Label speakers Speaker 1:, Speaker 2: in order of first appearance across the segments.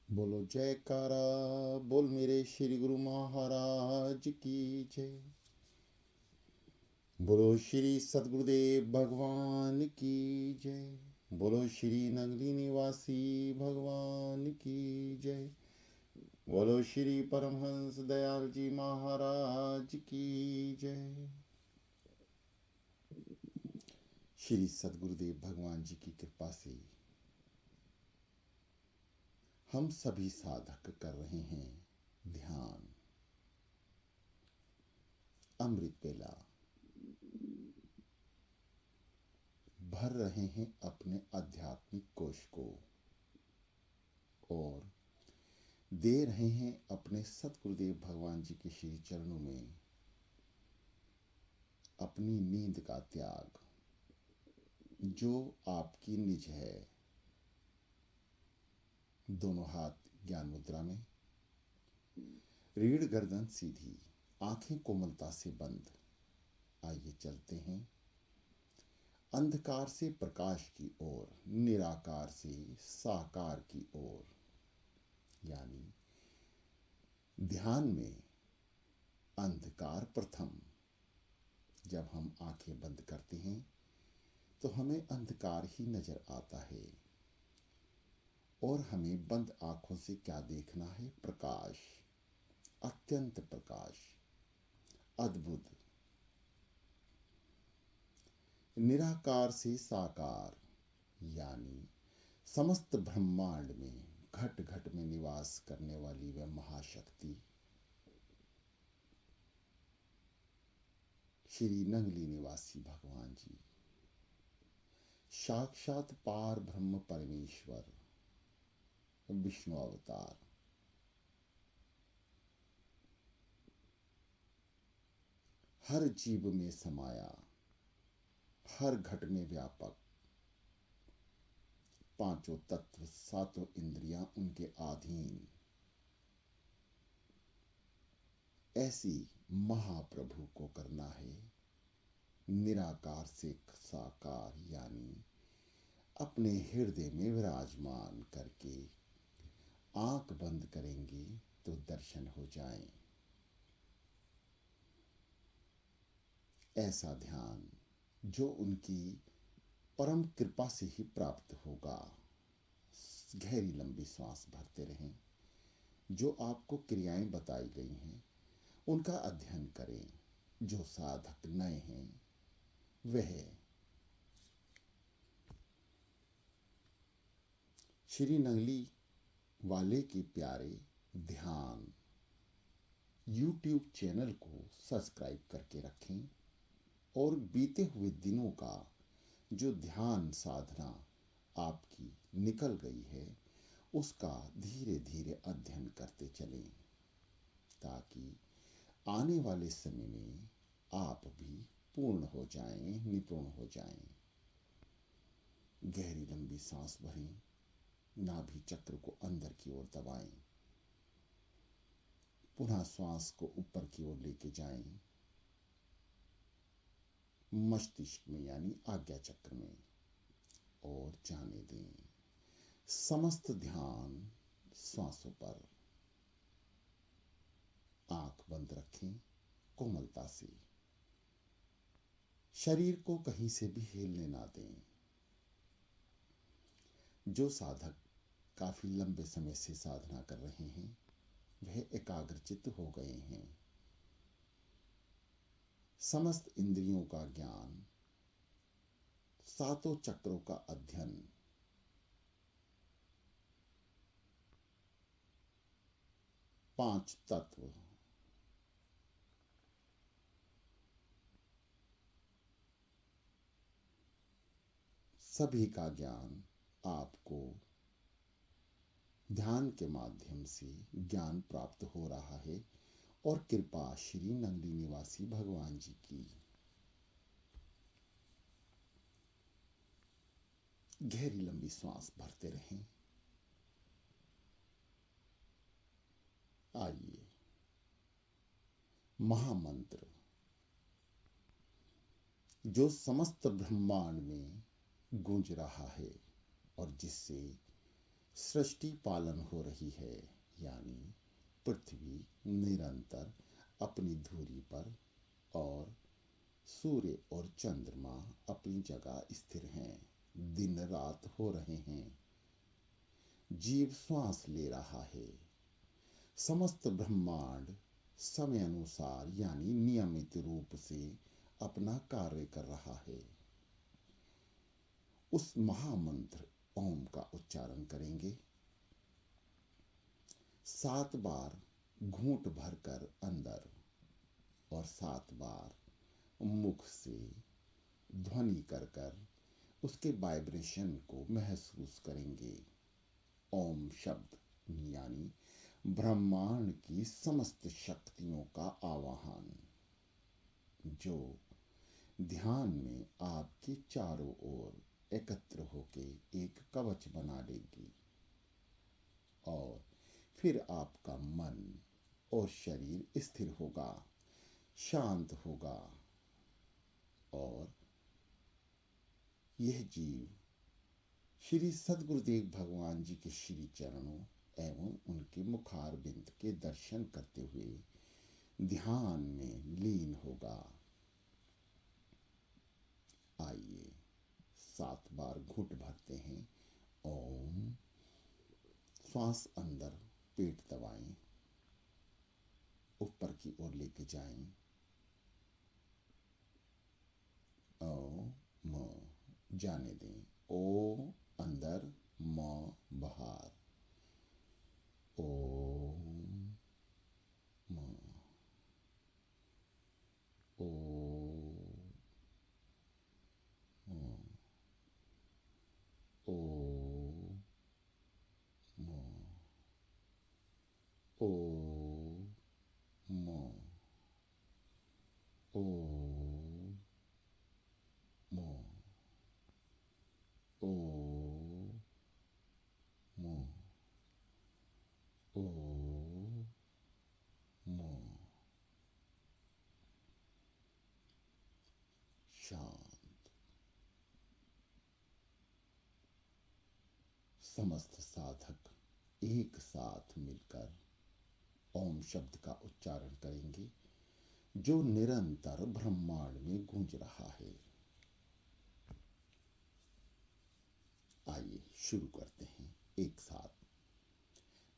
Speaker 1: बोलो जयकारा, बोल मेरे श्री गुरु महाराज की जय। बोलो श्री सद्गुरुदेव भगवान की जय। बोलो श्री नगरी निवासी भगवान की जय। बोलो श्री परमहंस दयाल जी महाराज की जय। श्री सद्गुरुदेव भगवान जी की कृपा से हम सभी साधक कर रहे हैं ध्यान। अमृत वेला भर रहे हैं अपने आध्यात्मिक कोश को और दे रहे हैं अपने सतगुरुदेव भगवान जी के श्री चरणों में अपनी नींद का त्याग, जो आपकी निज है। दोनों हाथ ज्ञान मुद्रा में, रीढ़ गर्दन सीधी, आंखें कोमलता से बंद। आइए चलते हैं अंधकार से प्रकाश की ओर, निराकार से साकार की ओर। यानी ध्यान में अंधकार प्रथम। जब हम आंखें बंद करते हैं तो हमें अंधकार ही नजर आता है और हमें बंद आंखों से क्या देखना है? प्रकाश, अत्यंत प्रकाश, अद्भुत। निराकार से साकार यानी समस्त ब्रह्मांड में घट घट में निवास करने वाली वह महाशक्ति श्री नंगली निवासी भगवान जी, साक्षात पार ब्रह्म परमेश्वर, विष्णु अवतार। हर जीव में समाया, हर घट में व्यापक, पांचों तत्व, सातों इंद्रियां उनके अधीन। ऐसी महाप्रभु को करना है निराकार से साकार, यानी अपने हृदय में विराजमान करके आंख बंद करेंगे तो दर्शन हो जाएं। ऐसा ध्यान जो उनकी परम कृपा से ही प्राप्त होगा। गहरी लंबी सांस भरते रहें। जो आपको क्रियाएं बताई गई हैं उनका अध्ययन करें। जो साधक नए हैं वह श्री नंगली वाले के प्यारे ध्यान YouTube चैनल को सब्सक्राइब करके रखें और बीते हुए दिनों का जो ध्यान साधना आपकी निकल गई है उसका धीरे धीरे अध्ययन करते चलें, ताकि आने वाले समय में आप भी पूर्ण हो जाएं, निपुण हो जाएं। गहरी लंबी सांस भरें, नाभि चक्र को अंदर की ओर दबाएं, पुनः श्वास को ऊपर की ओर लेके जाएं, मस्तिष्क में यानी आज्ञा चक्र में, और जाने दें समस्त ध्यान श्वासों पर। आंख बंद रखें कोमलता से, शरीर को कहीं से भी हिलने ना दें। जो साधक काफी लंबे समय से साधना कर रहे हैं वह एकाग्रचित्त हो गए हैं। समस्त इंद्रियों का ज्ञान, सातों चक्रों का अध्ययन, पांच तत्व, सभी का ज्ञान आपको ध्यान के माध्यम से ज्ञान प्राप्त हो रहा है और कृपा श्री नंगली निवासी भगवान जी की। गहरी लंबी सांस भरते रहें। आइए महामंत्र जो समस्त ब्रह्मांड में गूंज रहा है और जिससे सृष्टि पालन हो रही है, यानी पृथ्वी निरंतर अपनी धुरी पर और सूर्य और चंद्रमा अपनी जगह स्थिर हैं। दिन रात हो रहे हैं, जीव श्वास ले रहा है, समस्त ब्रह्मांड समय अनुसार यानी नियमित रूप से अपना कार्य कर रहा है। उस महामंत्र ओम का उच्चारण करेंगे। 7 बार घूंट भरकर अंदर और 7 बार मुख से ध्वनि कर कर उसके वाइब्रेशन को महसूस करेंगे। ओम शब्द यानी ब्रह्मांड की समस्त शक्तियों का आवाहन, जो ध्यान में आपके चारों ओर एकत्र होके एक कवच बना लेगी और फिर आपका मन और शरीर स्थिर होगा, शांत होगा और यह जीव श्री सद्गुरुदेव भगवान जी के श्री चरणों एवं उनके मुखारविंद के दर्शन करते हुए ध्यान में लीन होगा। आइए 7 बार घुट भरते हैं। ओम। श्वास अंदर, पेट दबाएं, ऊपर की ओर लेके जाएं। ओ म जाने दें। ओ अंदर, म बाहर। ओम म। ओम म। ओम म। ओम म। ओम म। ओम म। ओम म। शांत। समस्त साधक एक साथ मिलकर ओम शब्द का उच्चारण करेंगे, जो निरंतर ब्रह्मांड में गूंज रहा है। आइए शुरू करते हैं। एक साथ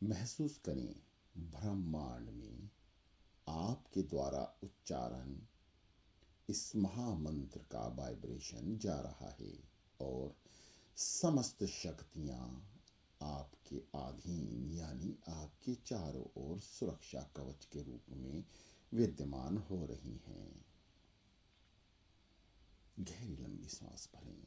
Speaker 1: महसूस करें, ब्रह्मांड में आपके द्वारा उच्चारण इस महामंत्र का वाइब्रेशन जा रहा है और समस्त शक्तियां आपके अधीन यानी आपके चारों ओर सुरक्षा कवच के रूप में विद्यमान हो रही हैं। गहरी लंबी सांस भरें।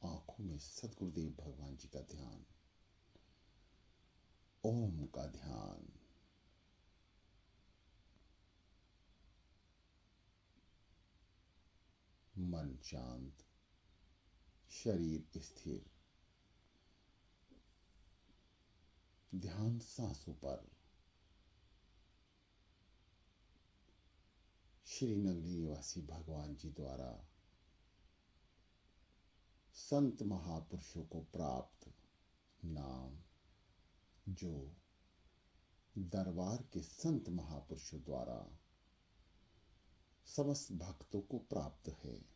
Speaker 1: आंखों में सद्गुरुदेव भगवान जी का ध्यान, ओम का ध्यान। मन शांत, शरीर स्थिर। ध्यान सांसों पर। श्रीनगरी निवासी भगवान जी द्वारा संत महापुरुषों को प्राप्त नाम, जो दरबार के संत महापुरुषों द्वारा समस्त भक्तों को प्राप्त है।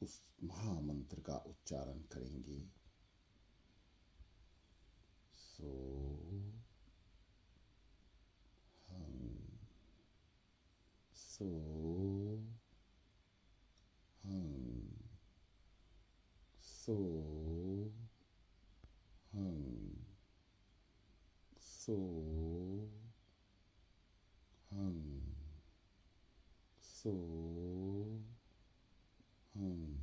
Speaker 1: उस महामंत्र का उच्चारण करेंगे। सो हं, सो हं, सो हं, सो हं, सो हं।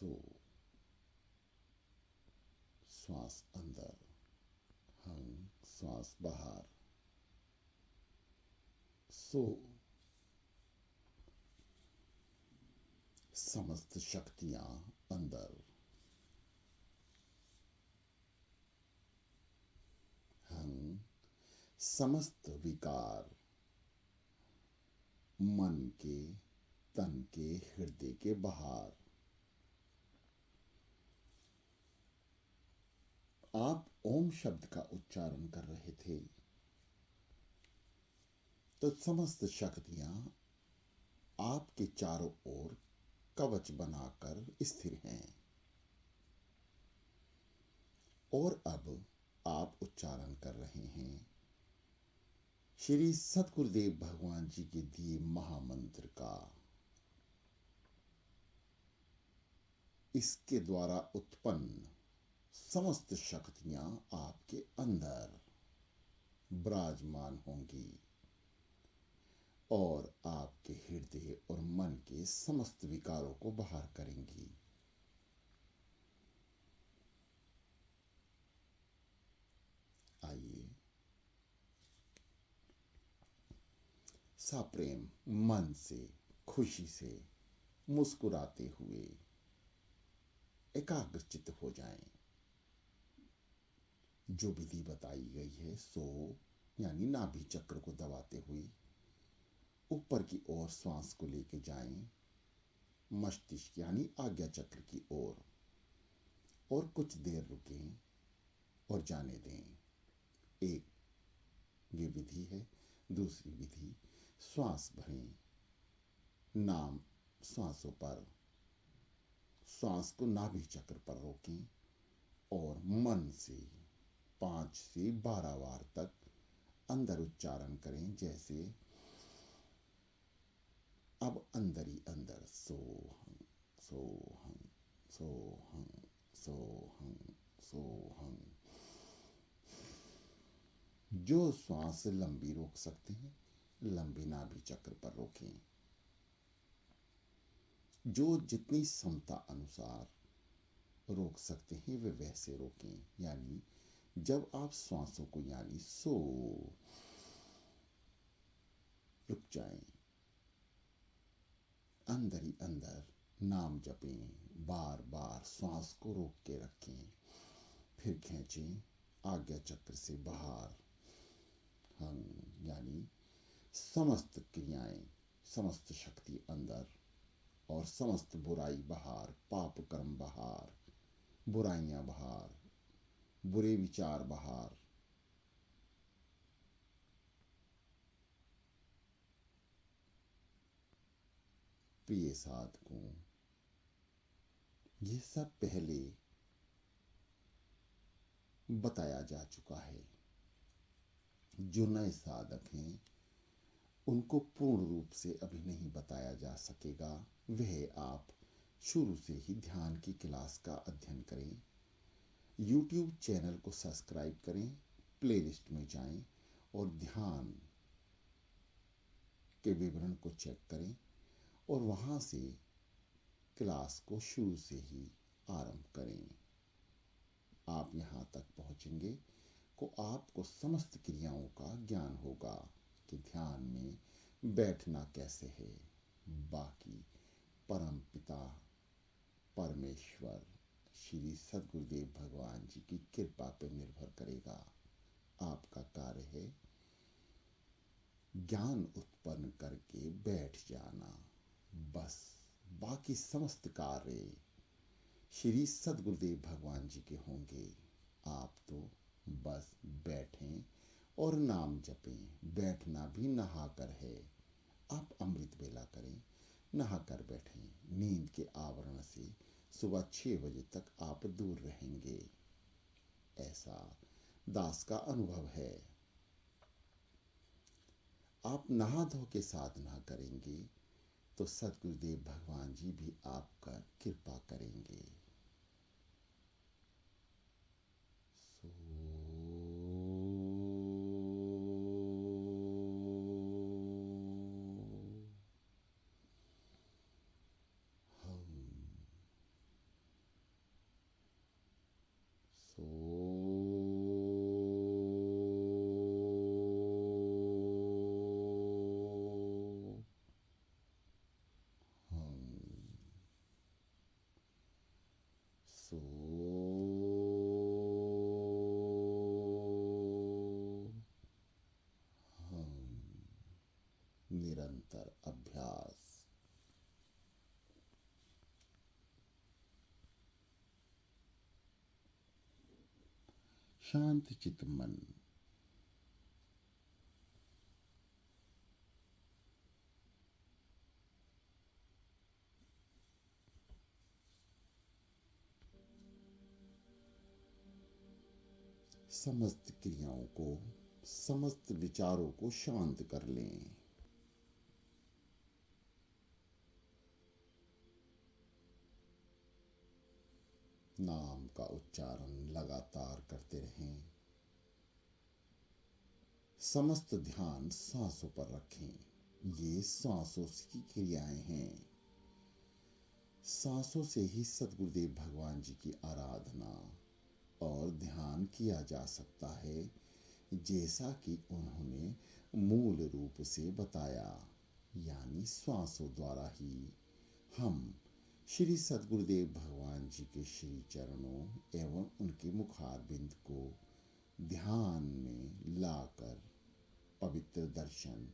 Speaker 1: सो, श्वास अंदर, हं, श्वास बाहर। सो, समस्त शक्तियां अंदर, हं, समस्त विकार मन के, तन के, हृदय के बाहर। आप ओम शब्द का उच्चारण कर रहे थे, तो समस्त शक्तियां आपके चारों ओर कवच बनाकर स्थिर हैं। और अब आप उच्चारण कर रहे हैं श्री सतगुरुदेव भगवान जी के दिए महामंत्र का। इसके द्वारा उत्पन्न समस्त शक्तियां आपके अंदर विराजमान होंगी और आपके हृदय और मन के समस्त विकारों को बाहर करेंगी। आइए, सप्रेम मन से, खुशी से, मुस्कुराते हुए एकाग्रचित्त हो जाएं। जो विधि बताई गई है, सो यानी नाभि चक्र को दबाते हुए ऊपर की ओर श्वास को लेके जाएं, मस्तिष्क यानी आज्ञा चक्र की ओर, और कुछ देर रुकें और जाने दें। एक ये विधि है। दूसरी विधि, श्वास भरें, नाम श्वासों पर, श्वास को नाभि चक्र पर रोकें और मन से 5 से 12 बार तक अंदर उच्चारण करें। जैसे अब अंदर ही अंदर, सो हम, सो हम, सो हम, सो हम, सो हम। जो श्वास लंबी रोक सकते हैं, लंबी नाभि चक्र पर रोकें। जो जितनी क्षमता अनुसार रोक सकते हैं, वे वैसे रोकें। यानी जब आप श्वासों को यानी सो रुक जाएं, अंदर ही अंदर नाम जपें, बार बार श्वास को रोक के रखें, फिर खींचें आज्ञा चक्र से बाहर। हम यानी समस्त क्रियाएं, समस्त शक्ति अंदर और समस्त बुराई बाहर, पाप कर्म बाहर, बुराइयां बाहर, बुरे विचार बाहर। प्रिय साधकों, ये सब पहले बताया जा चुका है। जो नए साधक हैं, उनको पूर्ण रूप से अभी नहीं बताया जा सकेगा। वह आप शुरू से ही ध्यान की क्लास का अध्ययन करें, YouTube चैनल को सब्सक्राइब करें, प्लेलिस्ट में जाएं और ध्यान के विवरण को चेक करें और वहां से क्लास को शुरू से ही आरंभ करें। आप यहाँ तक पहुँचेंगे। को आपको समस्त क्रियाओं का ज्ञान होगा कि ध्यान में बैठना कैसे है। बाकी परम पिता परमेश्वर श्री सद्गुरुदेव भगवान जी की कृपा पर निर्भर करेगा। आपका कार्य है ज्ञान उत्पन्न करके बैठ जाना, बस। बाकी समस्त कार्य श्री सद्गुरुदेव भगवान जी के होंगे। आप तो बस बैठें और नाम जपें। बैठना भी नहाकर है। आप अमृत वेला करें, नहाकर बैठें। नींद के आवरण से सुबह 6 बजे तक आप दूर रहेंगे, ऐसा दास का अनुभव है। आप नहा धो के साधना करेंगे तो सद्गुरुदेव भगवान जी भी आपका कृपा करेंगे। निरंतर अभ्यास। शांत चित मन। समस्त क्रियाओं को, समस्त विचारों को शांत कर लें। नाम का उच्चारण लगातार करते रहें। समस्त ध्यान सांसों पर रखें। ये सांसों की क्रियाएं हैं। सांसों से ही सद्गुरुदेव भगवान जी की आराधना और ध्यान किया जा सकता है, जैसा कि उन्होंने मूल रूप से बताया। यानी श्वासों द्वारा ही हम श्री सद्गुरुदेव भगवान जी के श्री चरणों एवं उनके मुखारबिंद को ध्यान में लाकर पवित्र दर्शन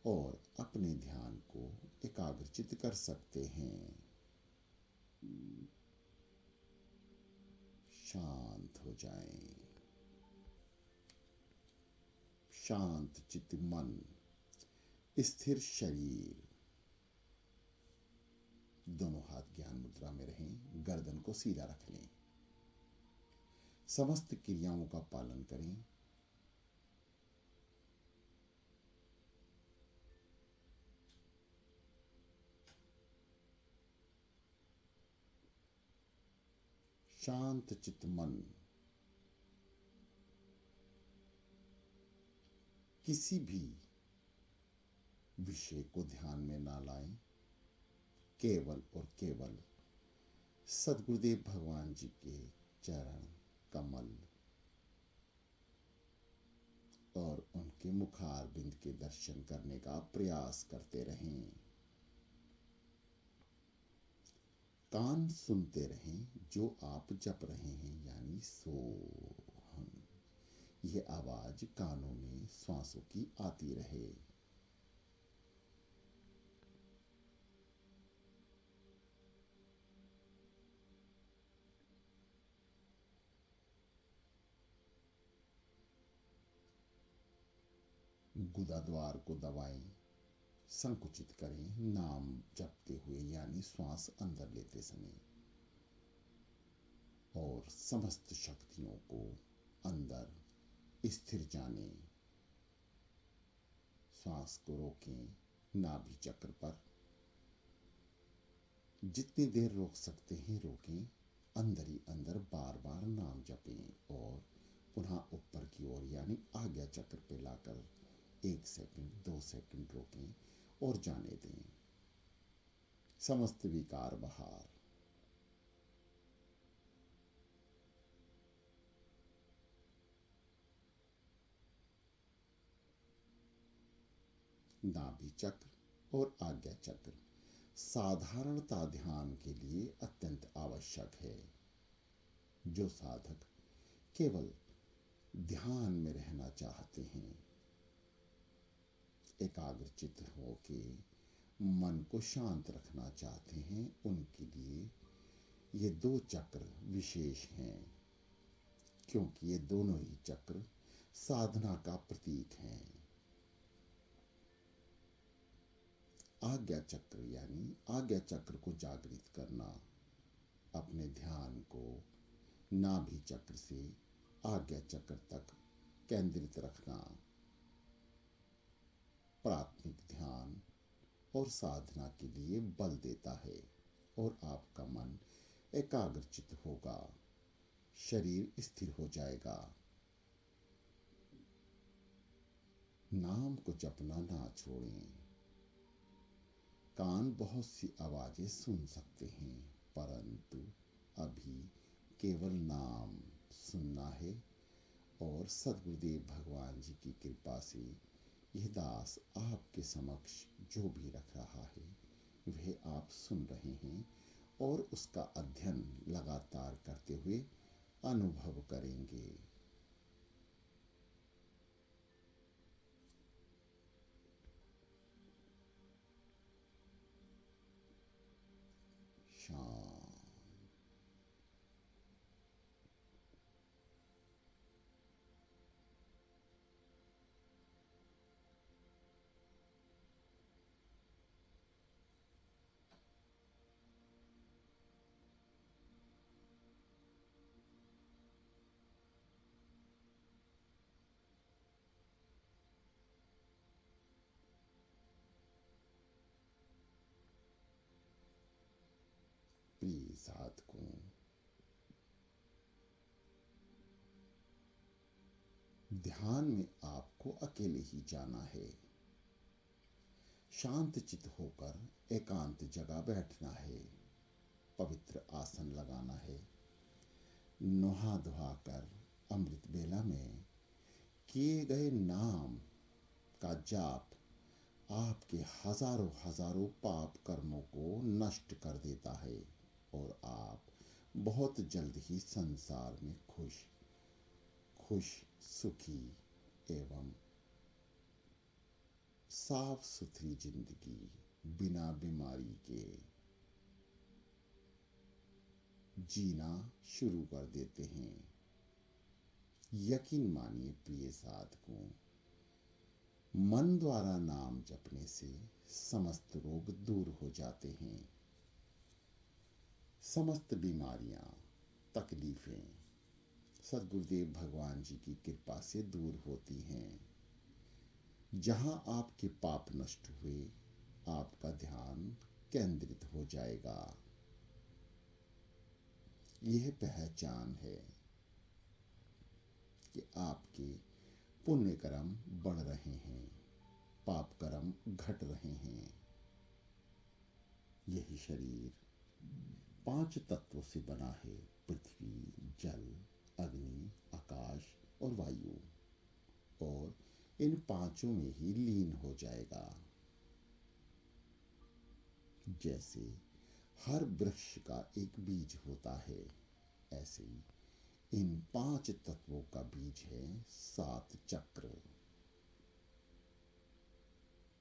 Speaker 1: और अपने ध्यान को एकाग्रचित कर सकते हैं। शांत हो जाएं। शांत चित्त मन, स्थिर शरीर। दोनों हाथ ज्ञान मुद्रा में रहें। गर्दन को सीधा रख लें। समस्त क्रियाओं का पालन करें। शांत चित्त मन। किसी भी विषय को ध्यान में ना लाएं। केवल और केवल सद्गुरुदेव भगवान जी के चरण कमल और उनके मुखारबिंद के दर्शन करने का प्रयास करते रहें। कान सुनते रहें जो आप जप रहे हैं, यानी सोहम। यह आवाज कानों में श्वासों की आती रहे। गुदाद्वार को दबाएं, संकुचित करें नाम जपते हुए, यानी श्वास अंदर लेते समय, और समस्त शक्तियों को अंदर स्थिर जाने। श्वास को रोकें नाभि चक्र पर। जितनी देर रोक सकते हैं रोकें। अंदर ही अंदर बार बार नाम जपें और पुनः ऊपर की ओर यानी आज्ञा चक्र पे लाकर 1 सेकंड 2 सेकंड रोकें और जाने दें। समस्त विकार बाहर। नाभि चक्र और आज्ञा चक्र साधारणता ध्यान के लिए अत्यंत आवश्यक है। जो साधक केवल ध्यान में रहना चाहते हैं, एकाग्रचित्त होके मन को शांत रखना चाहते हैं, उनके लिए ये दो चक्र विशेष हैं, क्योंकि ये दोनों ही चक्र साधना का प्रतीक हैं। आज्ञा चक्र यानी आज्ञा चक्र को जागृत करना, अपने ध्यान को नाभि चक्र से आज्ञा चक्र तक केंद्रित रखना, प्राथमिक ध्यान और साधना के लिए बल देता है और आपका मन एकाग्रचित्त होगा, शरीर स्थिर हो जाएगा। नाम को जपना ना छोड़ें। कान बहुत सी आवाजें सुन सकते हैं, परंतु अभी केवल नाम सुनना है और सद्गुरुदेव भगवान जी की कृपा से यह दास आपके समक्ष जो भी रख रहा है वह आप सुन रहे हैं और उसका अध्ययन लगातार करते हुए अनुभव करेंगे। शांत। प्रिय साधकों, ध्यान में आपको अकेले ही जाना है। शांत चित्त होकर एकांत जगह बैठना है, पवित्र आसन लगाना है, नहा धोआ कर अमृत बेला में किए गए नाम का जाप आपके हजारों हजारों पाप कर्मों को नष्ट कर देता है और आप बहुत जल्द ही संसार में खुश सुखी एवं साफ सुथरी जिंदगी बिना बीमारी के जीना शुरू कर देते हैं। यकीन मानिए प्रिय साधकों, मन द्वारा नाम जपने से समस्त रोग दूर हो जाते हैं, समस्त बीमारियां, तकलीफें सद्गुरुदेव भगवान जी की कृपा से दूर होती हैं। जहां आपके पाप नष्ट हुए, आपका ध्यान केंद्रित हो जाएगा। यह पहचान है कि आपके पुण्य कर्म बढ़ रहे हैं, पाप कर्म घट रहे हैं। यही शरीर 5 तत्वों से बना है, पृथ्वी, जल, अग्नि, आकाश और वायु, और इन पांचों में ही लीन हो जाएगा। जैसे हर वृक्ष का एक बीज होता है, ऐसे ही इन 5 तत्वों का बीज है 7 चक्र।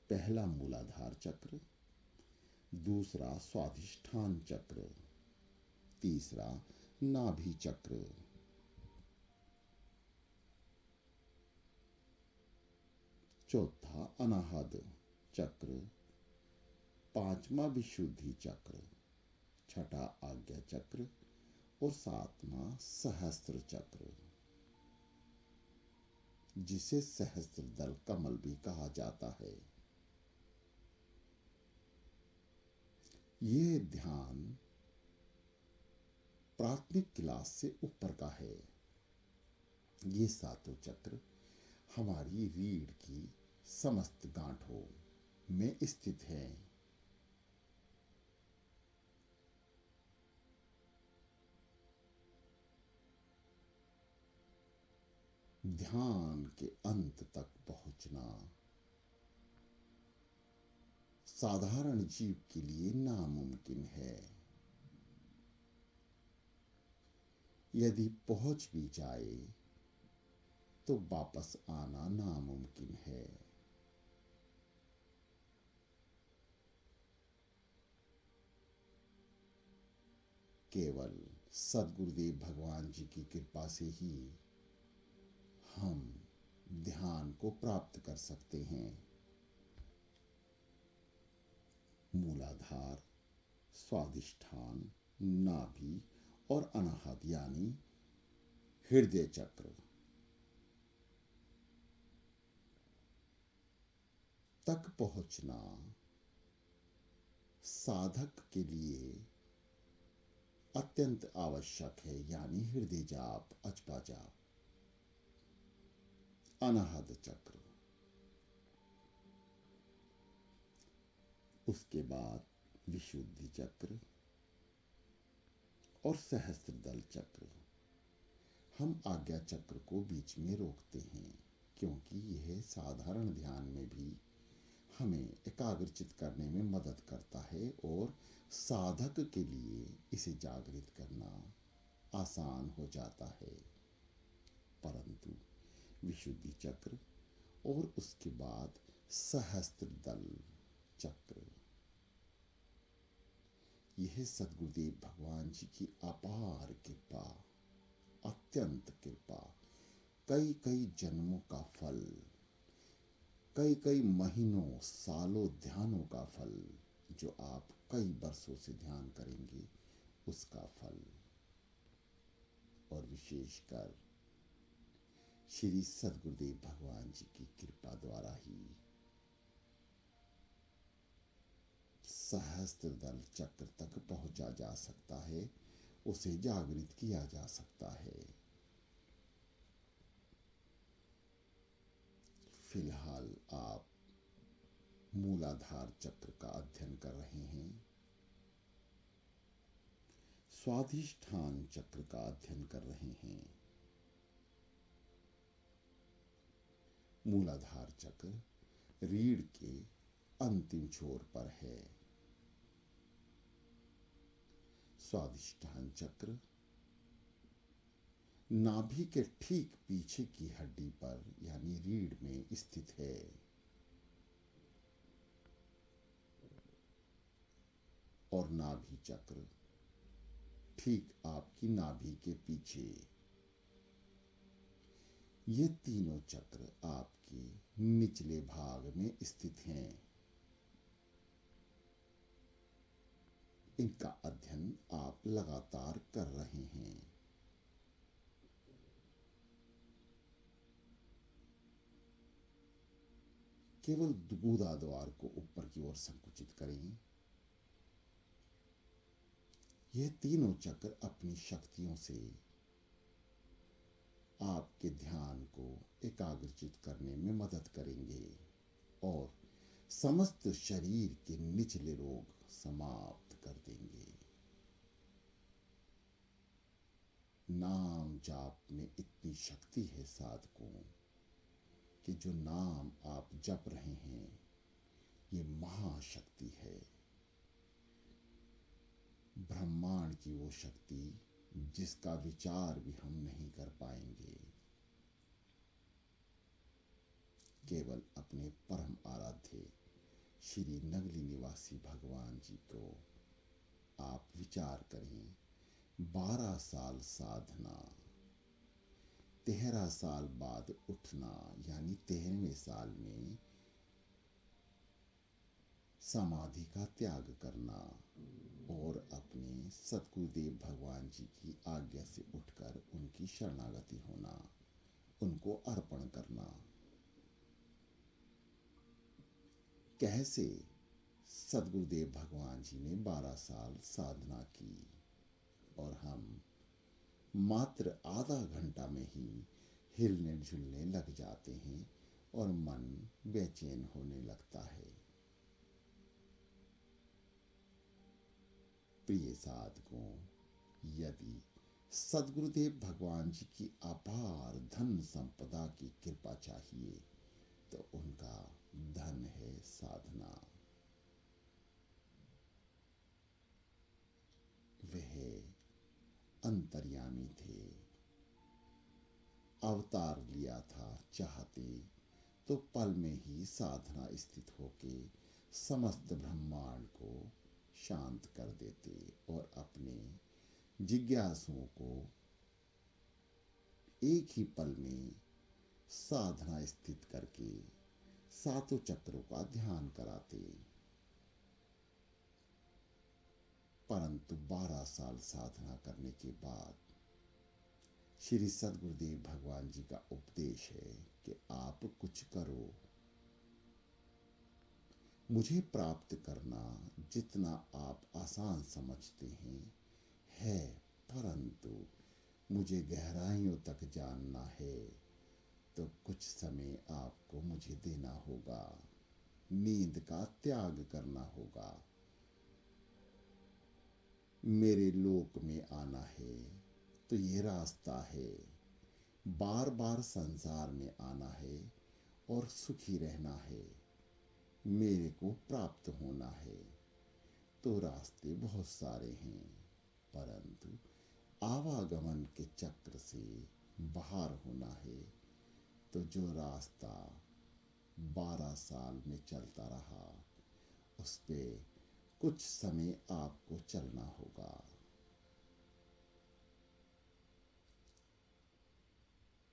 Speaker 1: पहला मूलाधार चक्र, दूसरा स्वाधिष्ठान चक्र, तीसरा नाभि चक्र, चौथा अनाहद चक्र, पांचवा विशुद्धि चक्र, छठा आज्ञा चक्र और सातवां सहस्त्र चक्र, जिसे सहस्त्र दल कमल भी कहा जाता है। ये ध्यान प्राथमिक क्लास से ऊपर का है। ये सातों चक्र हमारी रीढ़ की समस्त गांठों में स्थित है। ध्यान के अंत तक पहुंचना साधारण जीव के लिए नामुमकिन है। यदि पहुंच भी जाए तो वापस आना नामुमकिन है। केवल सद्गुरुदेव भगवान जी की कृपा से ही हम ध्यान को प्राप्त कर सकते हैं। मूलाधार, स्वादिष्ठान, नाभि और अनाहत यानी हृदय चक्र तक पहुंचना साधक के लिए अत्यंत आवश्यक है, यानी हृदय जाप, अजपा जाप। अनाहत चक्र, उसके बाद विशुद्धि चक्र और सहस्त्रदल चक्र। हम आज्ञा चक्र को बीच में रोकते हैं क्योंकि यह साधारण ध्यान में भी हमें एकाग्रचित करने में मदद करता है और साधक के लिए इसे जागृत करना आसान हो जाता है। परंतु विशुद्धि चक्र और उसके बाद सहस्त्रदल चक्र, यह सद्गुरुदेव भगवान जी की अपार कृपा, अत्यंत कृपा, कई कई जन्मों का फल, कई कई महीनों सालों ध्यानों का फल, जो आप कई वर्षों से ध्यान करेंगे उसका फल। और विशेषकर श्री सद्गुरुदेव भगवान जी की कृपा द्वारा ही सहस्त्रदल चक्र तक पहुंचा जा सकता है, उसे जागृत किया जा सकता है। फिलहाल आप मूलाधार चक्र का अध्ययन कर रहे हैं, स्वाधिष्ठान चक्र का अध्ययन कर रहे हैं। मूलाधार चक्र रीढ़ के अंतिम छोर पर है। स्वादिष्ठान चक्र नाभि के ठीक पीछे की हड्डी पर यानी रीढ़ में स्थित है। और नाभि चक्र ठीक आपकी नाभि के पीछे। ये तीनों चक्र आपके निचले भाग में स्थित हैं। इनका अध्ययन आप लगातार कर रहे हैं। केवल गुदा द्वार को ऊपर की ओर संकुचित करें। यह तीनों चक्र अपनी शक्तियों से आपके ध्यान को एकाग्रचित करने में मदद करेंगे और समस्त शरीर के निचले रोग समाप्त कर देंगे। नाम जाप में इतनी शक्ति है साधकों कि जो नाम आप जप रहे हैं ये महाशक्ति है। ब्रह्मांड की वो शक्ति जिसका विचार भी हम नहीं कर पाएंगे। केवल अपने परम आराध्य श्री नगली निवासी भगवान जी को आप विचार करें। 12 साल साधना, 13 साल बाद उठना, यानी 13वें साल में समाधि का त्याग करना और अपने सद्गुरुदेव भगवान जी की आज्ञा से उठकर उनकी शरणागति होना, उनको अर्पण करना। कैसे सद्गुरुदेव भगवान जी ने 12 साल साधना की और हम मात्र आधा घंटा में ही हिलने झुलने लग जाते हैं और मन बेचैन होने लगता है। प्रिय साधकों, यदि सद्गुरुदेव भगवान जी की अपार धन संपदा की कृपा चाहिए तो उनका धन है साधना। अंतर्यामी थे। अवतार लिया था चाहते तो पल में ही साधना स्थित होके समस्त ब्रह्मांड को शांत कर देते और अपने जिज्ञासुओं को एक ही पल में साधना स्थित करके सातों चक्रों का ध्यान कराते। परंतु 12 साल साधना करने के बाद श्री सद्गुरुदेव भगवान जी का उपदेश है कि आप कुछ करो। मुझे प्राप्त करना जितना आप आसान समझते हैं है, परंतु मुझे गहराइयों तक जानना है तो कुछ समय आपको मुझे देना होगा, नींद का त्याग करना होगा। मेरे लोक में आना है तो ये रास्ता है, बार बार संसार में आना है और सुखी रहना है, मेरे को प्राप्त होना है तो रास्ते बहुत सारे हैं, परंतु आवागमन के चक्र से बाहर होना है तो जो रास्ता 12 साल में चलता रहा उस पे कुछ समय आपको चलना होगा।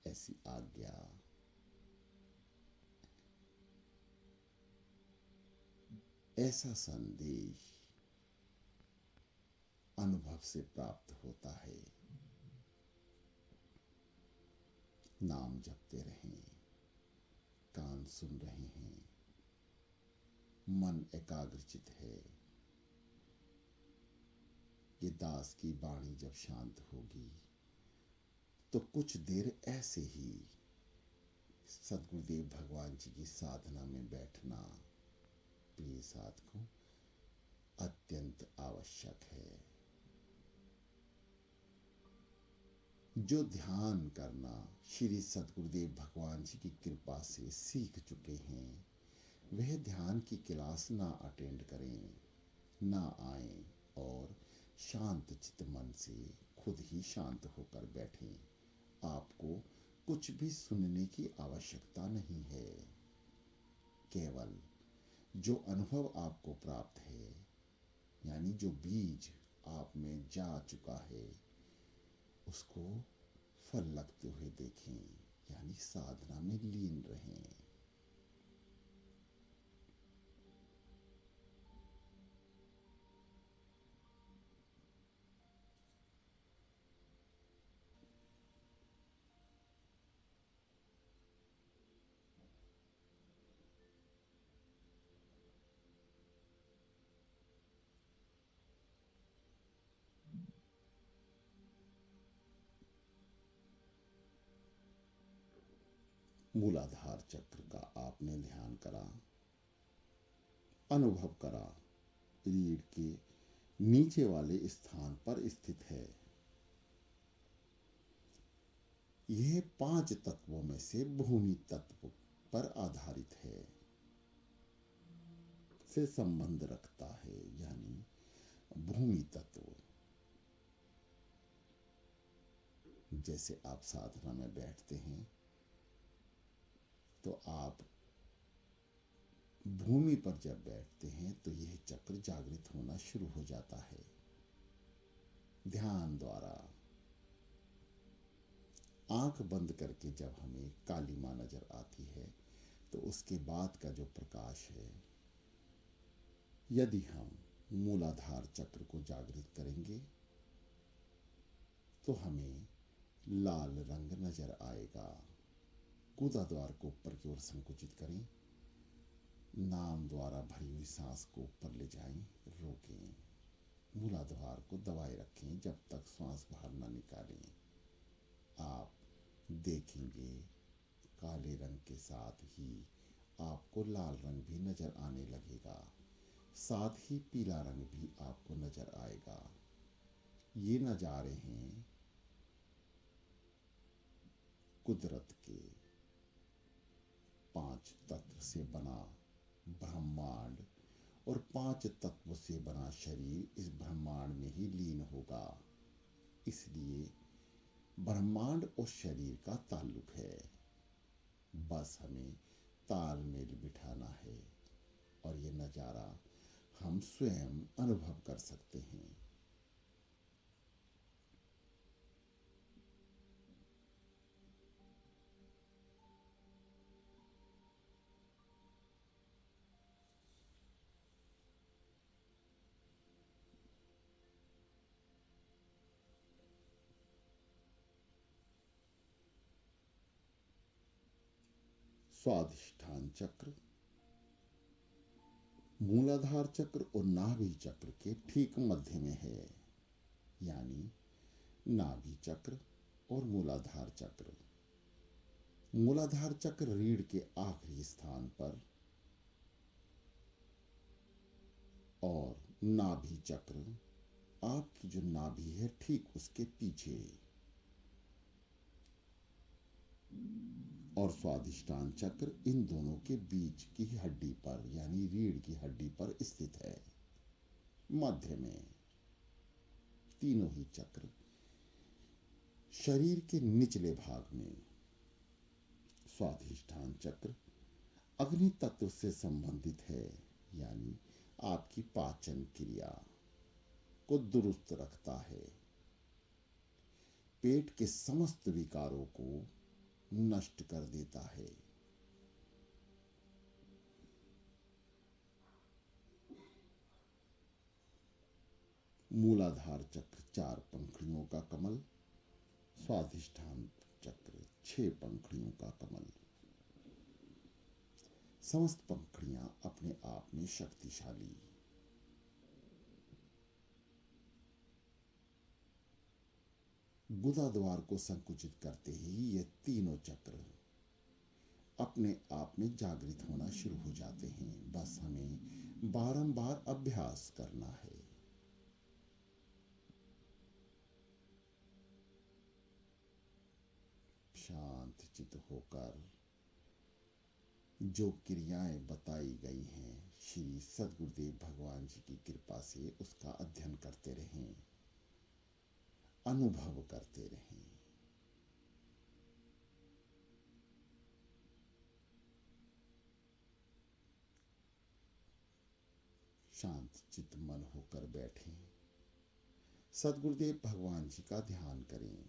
Speaker 1: ऐसी आज्ञा। ऐसा संदेश अनुभव से प्राप्त होता है। नाम जपते रहें, कान सुन रहे हैं, मन एकाग्रचित है। ये दास की वाणी जब शांत होगी तो कुछ देर ऐसे ही सद्गुरुदेव भगवान जी की साधना में बैठना प्रिय साधकों अत्यंत आवश्यक है। जो ध्यान करना श्री सद्गुरुदेव भगवान जी की कृपा से सीख चुके हैं वह ध्यान की क्लास ना अटेंड करें, ना आए और शांत चित्त मन से खुद ही शांत होकर बैठें। आपको कुछ भी सुनने की आवश्यकता नहीं है। केवल जो अनुभव आपको प्राप्त है, यानी जो बीज आप में जा चुका है, उसको फल लगते हुए देखें, यानी साधना में लीन रहें। मूलाधार चक्र का आपने ध्यान करा, अनुभव करा, रीढ़ के नीचे वाले स्थान पर स्थित है। यह 5 तत्वों में से भूमि तत्व पर आधारित है, से संबंध रखता है, यानी भूमि तत्व। जैसे आप साधना में बैठते हैं तो आप भूमि पर जब बैठते हैं तो यह चक्र जागृत होना शुरू हो जाता है। ध्यान द्वारा आंख बंद करके जब हमें काली मां नजर आती है तो उसके बाद का जो प्रकाश है, यदि हम मूलाधार चक्र को जागृत करेंगे तो हमें लाल रंग नजर आएगा। गुदा द्वार को ऊपर की ओर संकुचित करें, नाम द्वारा भरी हुई सांस को ऊपर ले जाएं, रोकें, मूलाधार को दबाए रखें जब तक श्वास बाहर ना निकालें। आप देखेंगे काले रंग के साथ ही आपको लाल रंग भी नजर आने लगेगा, साथ ही पीला रंग भी आपको नजर आएगा। ये नजारे हैं कुदरत के 5 तत्व से बना ब्रह्मांड और 5 तत्व से बना शरीर इस ब्रह्मांड में ही लीन होगा। इसलिए ब्रह्मांड और शरीर का ताल्लुक है। बस हमें तालमेल बिठाना है और ये नज़ारा हम स्वयं अनुभव कर सकते हैं। स्वाधिष्ठान चक्र मूलाधार चक्र और नाभि चक्र के ठीक मध्य में है, यानी नाभि चक्र और मूलाधार चक्र। मूलाधार चक्र रीढ़ के आखिरी स्थान पर और नाभि चक्र आपकी जो नाभि है ठीक उसके पीछे, और स्वादिष्टान चक्र इन दोनों के बीच की हड्डी पर यानी रीढ़ की हड्डी पर स्थित है, मध्य में। तीनों ही चक्र शरीर के निचले भाग में। स्वादिष्ठान चक्र अग्नि तत्व से संबंधित है, यानी आपकी पाचन क्रिया को दुरुस्त रखता है, पेट के समस्त विकारों को नष्ट कर देता है। मूलाधार चक्र 4 पंखुड़ियों का कमल, स्वाधिष्ठान चक्र 6 पंखुड़ियों का कमल। समस्त पंखुड़ियां अपने आप में शक्तिशाली। गुदा द्वार को संकुचित करते ही ये तीनों चक्र अपने आप में जागृत होना शुरू हो जाते हैं। बस हमें बारंबार अभ्यास करना है। शांत चित्त होकर जो क्रियाएं बताई गई हैं श्री सद्गुरुदेव भगवान जी की कृपा से उसका अध्ययन करते रहें, अनुभव करते रहें। शांत चित्त मन होकर बैठें, सद्गुरुदेव भगवान जी का ध्यान करें।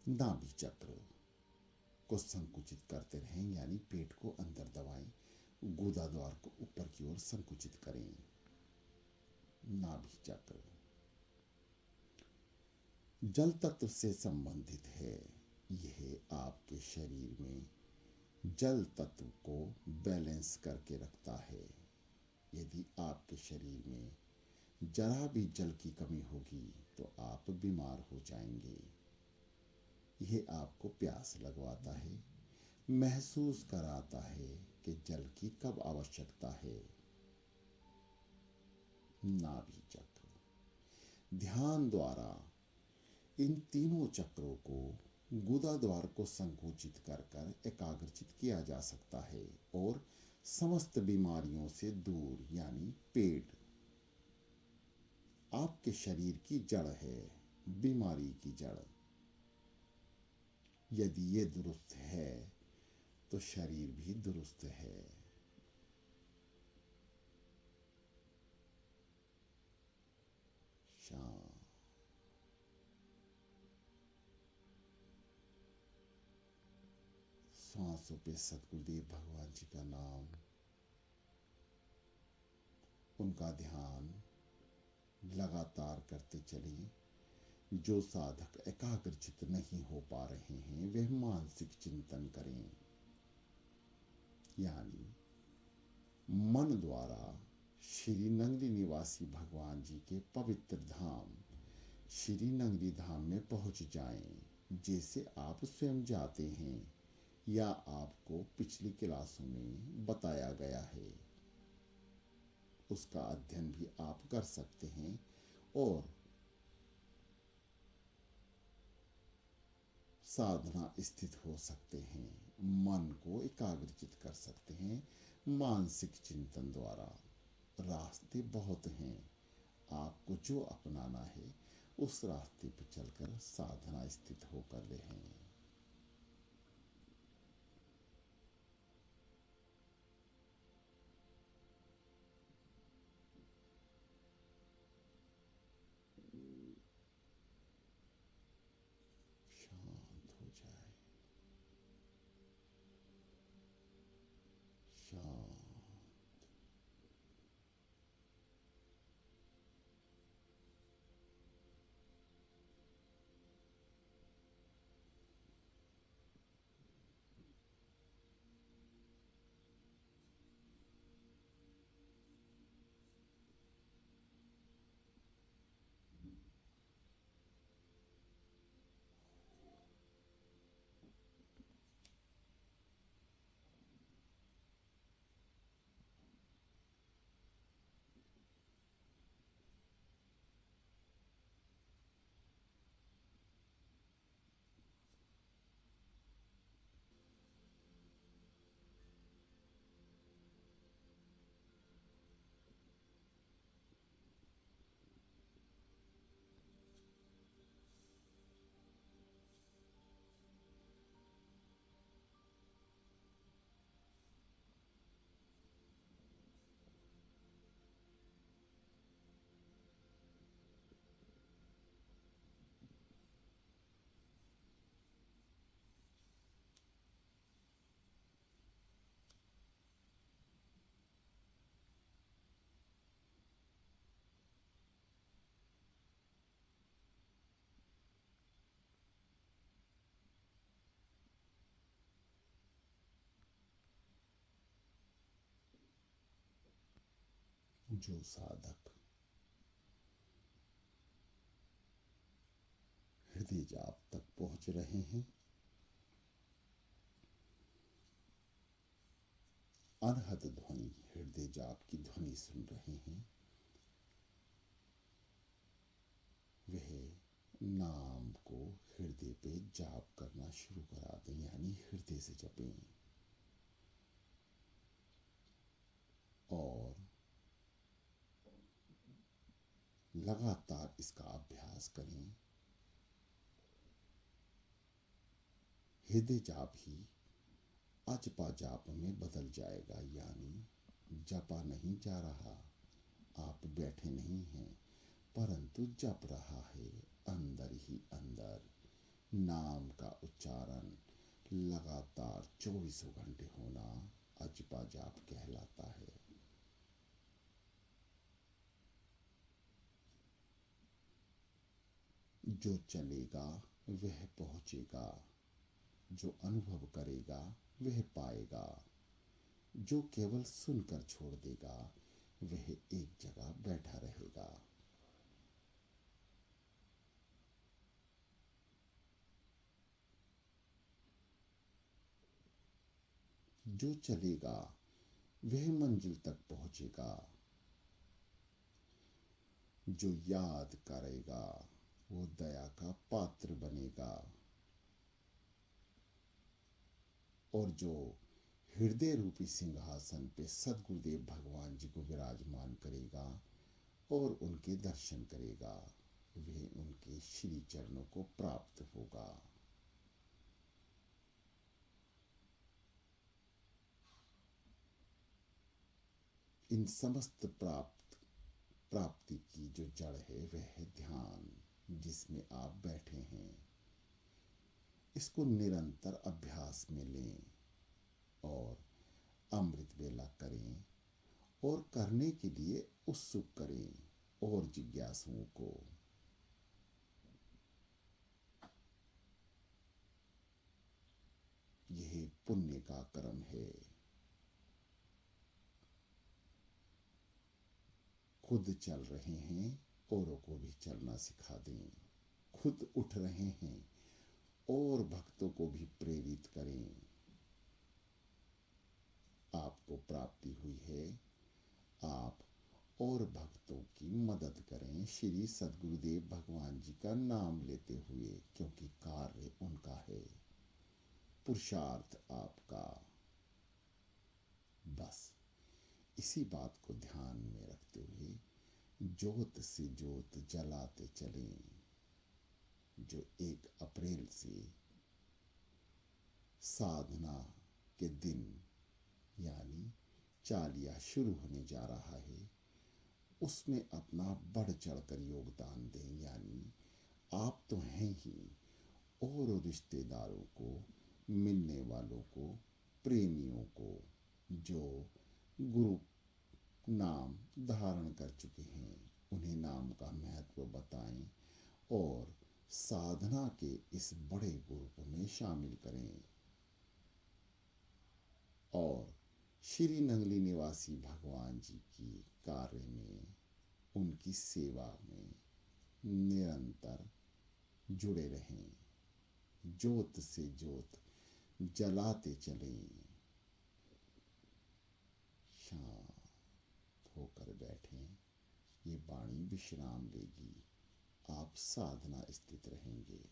Speaker 1: नाभि चक्र को संकुचित करते रहें, यानी पेट को अंदर दबाएं, गुदा द्वार को ऊपर की ओर संकुचित करें। नाभि चक्र जल तत्व से संबंधित है। यह आपके शरीर में जल तत्व को बैलेंस करके रखता है। यदि आपके शरीर में जरा भी जल की कमी होगी तो आप बीमार हो जाएंगे। यह आपको प्यास लगवाता है, महसूस कराता है कि जल की कब आवश्यकता है। नाभि चक्र ध्यान द्वारा इन तीनों चक्रों को गुदा द्वार को संकुचित कर कर एकाग्रचित किया जा सकता है और समस्त बीमारियों से दूर, यानी पेट आपके शरीर की जड़ है, बीमारी की जड़। यदि ये दुरुस्त है तो शरीर भी दुरुस्त है। शांत सांसों पे सद्गुरुदेव भगवान जी का नाम, उनका ध्यान लगातार करते चलें। जो साधक एकाग्रचित नहीं हो पा रहे हैं वे मानसिक चिंतन करें, यानी मन द्वारा श्री नंगली निवासी भगवान जी के पवित्र धाम श्री नंगली धाम में पहुंच जाएं, जैसे आप स्वयं जाते हैं या आपको पिछली क्लासों में बताया गया है। उसका अध्ययन भी आप कर सकते हैं और साधना स्थित हो सकते हैं, मन को एकाग्रचित कर सकते हैं। मानसिक चिंतन द्वारा रास्ते बहुत हैं। आपको जो अपनाना है उस रास्ते पर चलकर साधना स्थित होकर रहें। शांत हो जाए, शांत। जो साधक हृदय जाप तक पहुंच रहे हैं, अनहद ध्वनि हृदय जाप की ध्वनि सुन रहे हैं, वह नाम को हृदय पे जाप करना शुरू करा दें, यानी हृदय से जपें। और लगातार इसका अभ्यास करें। हृदय जाप ही अजपा जाप में बदल जाएगा, यानी जपा नहीं जा रहा, आप बैठे नहीं हैं, परंतु जप रहा है अंदर ही अंदर। नाम का उच्चारण लगातार 24 घंटे होना अजपा जाप कहलाता है। जो चलेगा वह पहुंचेगा, जो अनुभव करेगा वह पाएगा, जो केवल सुनकर छोड़ देगा वह एक जगह बैठा रहेगा। जो चलेगा वह मंजिल तक पहुंचेगा, जो याद करेगा वो दया का पात्र बनेगा, और जो हृदय रूपी सिंहासन पे सदगुरुदेव भगवान जी को विराजमान करेगा और उनके दर्शन करेगा, वह उनके श्री चरणों को प्राप्त होगा। इन समस्त प्राप्ति की जो जड़ है वह है ध्यान, जिसमें आप बैठे हैं। इसको निरंतर अभ्यास में लें और अमृत वेला करें, और करने के लिए उत्सुक करें और जिज्ञासुओं को। यह पुण्य का कर्म है। खुद चल रहे हैं, औरों को भी चलना सिखा दें। खुद उठ रहे हैं और भक्तों को भी प्रेरित करें। आपको प्राप्ति हुई है, आप और भक्तों की मदद करें श्री सद्गुरुदेव भगवान जी का नाम लेते हुए, क्योंकि कार्य उनका है, पुरुषार्थ आपका। बस इसी बात को ध्यान में रखते हुए जोत से जोत जलाते चलें। जो 1 अप्रैल से साधना के दिन यानी चालिया शुरू होने जा रहा है, उसमें अपना बढ़ चढ़कर योगदान दें। यानी आप तो हैं ही, और रिश्तेदारों को, मिलने वालों को, प्रेमियों को जो गुरु नाम धारण कर चुके हैं, उन्हें नाम का महत्व बताएं और साधना के इस बड़े ग्रुप में शामिल करें। और श्री नंगली निवासी भगवान जी की कार्य में, उनकी सेवा में निरंतर जुड़े रहें। जोत से जोत जलाते चलें। शांत होकर बैठें। ये वाणी विश्राम लेगी। आप साधना स्थित रहेंगे।